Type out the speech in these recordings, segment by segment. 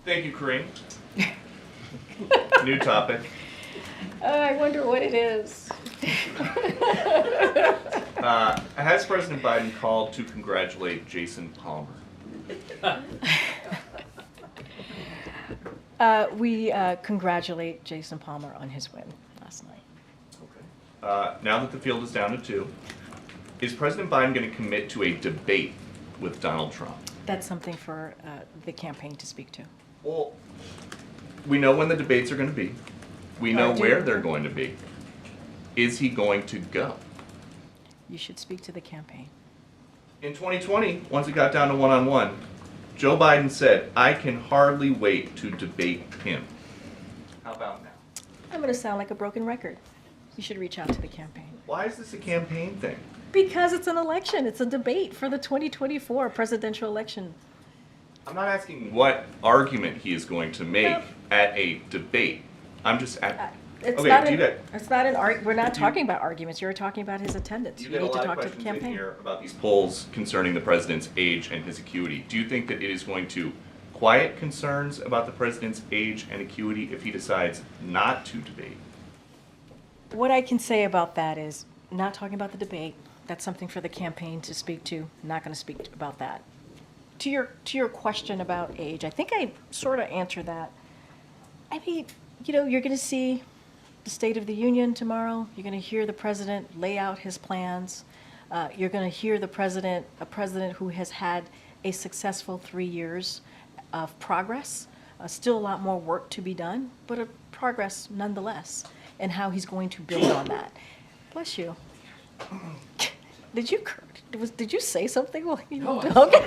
Thank you, Karine. New topic. I wonder what it is. Has President Biden called to congratulate Jason Palmer? We congratulate Jason Palmer on his win last night. Okay. Now that the field is down to 2, is President Biden going to commit to a debate with Donald Trump? That's something for the campaign to speak to. Well, we know when the debates are going to be. We know where they're going to be. Is he going to go? You should speak to the campaign. In 2020, once it got down to one-on-one, Joe Biden said, "I can hardly wait to debate him." How about now? I'm going to sound like a broken record. You should reach out to the campaign. Why is this a campaign thing? Because it's an election. It's a debate for the 2024 presidential election. I'm not asking what argument he is going to make at a debate. I'm just asking. It's Okay, not do you an, get- it's not an we're not talking about arguments. You're talking about his attendance. You You get a need to lot of talk to the questions in campaign. here about these polls concerning the president's age and his acuity. Do you think that it is going to quiet concerns about the president's age and acuity if he decides not to debate? What I can say about that is not talking about the debate. That's something for the campaign to speak to. Not going to speak about that. To your question about age, I think I sort of answered that. I mean, you're going to see the State of the Union tomorrow. You're going to hear the president lay out his plans. You're going to hear a president who has had a successful 3 years of progress. Still a lot more work to be done, but a progress nonetheless, and how he's going to build on that. Bless you. Did you say something? Well, No, okay.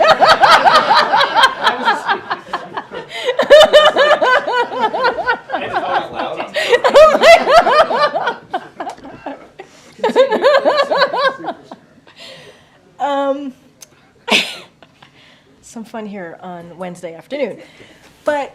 Some fun here on Wednesday afternoon, but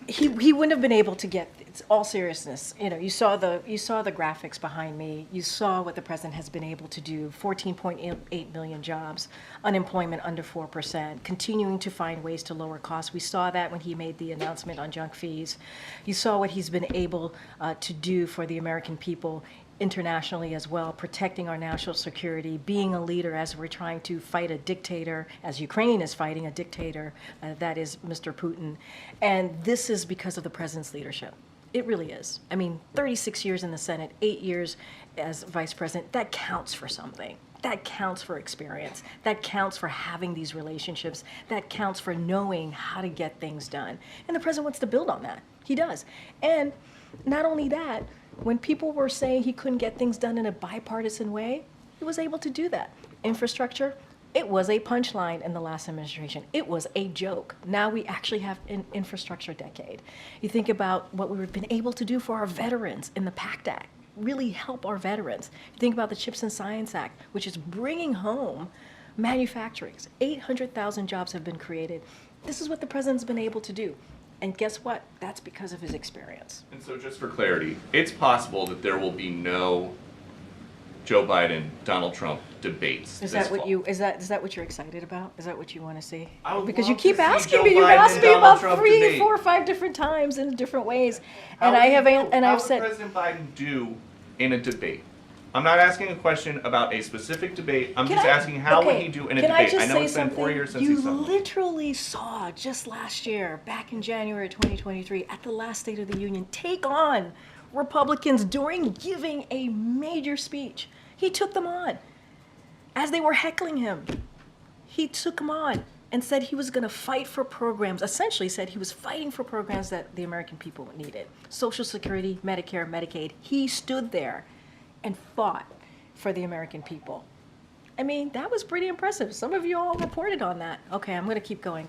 he wouldn't have been able to get. It's all seriousness. You saw the graphics behind me. You saw what the president has been able to do. 14.8 million jobs, unemployment under 4%, continuing to find ways to lower costs. We saw that when he made the announcement on junk fees. You saw what he's been able to do for the American people internationally as well, protecting our national security, being a leader as we're trying to fight a dictator, as Ukraine is fighting a dictator, that is Mr. Putin. And this is because of the president's leadership. It really is. I mean, 36 years in the Senate, 8 years as vice president, that counts for something. That counts for experience. That counts for having these relationships. That counts for knowing how to get things done. And the president wants to build on that. He does. And not only that, when people were saying he couldn't get things done in a bipartisan way, he was able to do that. Infrastructure, it was a punchline in the last administration. It was a joke. Now we actually have an infrastructure decade. You think about what we've been able to do for our veterans in the PACT Act, really help our veterans. You think about the Chips and Science Act, which is bringing home manufacturing. 800,000 jobs have been created. This is what the president's been able to do. And guess what? That's because of his experience. And so just for clarity, it's possible that there will be no Joe Biden, Donald Trump debates. Is that what you're excited about? Is that what you want to see? I would Because love you keep to see asking Joe me. You've Biden asked and me Donald about Trump 3, debate. 4, 5 different times in different ways, How and I would have you- and how I've would said. President Biden do in a debate? I'm not asking a question about a specific debate. I'm just asking how would he do in a debate? Can I just know say it's been 4 something? years since You he's done. literally saw just last year, back in January 2023, at the last State of the Union, take on Republicans during giving a major speech. He took them on. As they were heckling him, he took them on and said he was going to fight for programs, essentially said he was fighting for programs that the American people needed. Social Security, Medicare, Medicaid. He stood there and fought for the American people. I mean, that was pretty impressive. Some of you all reported on that. Okay, I'm going to keep going.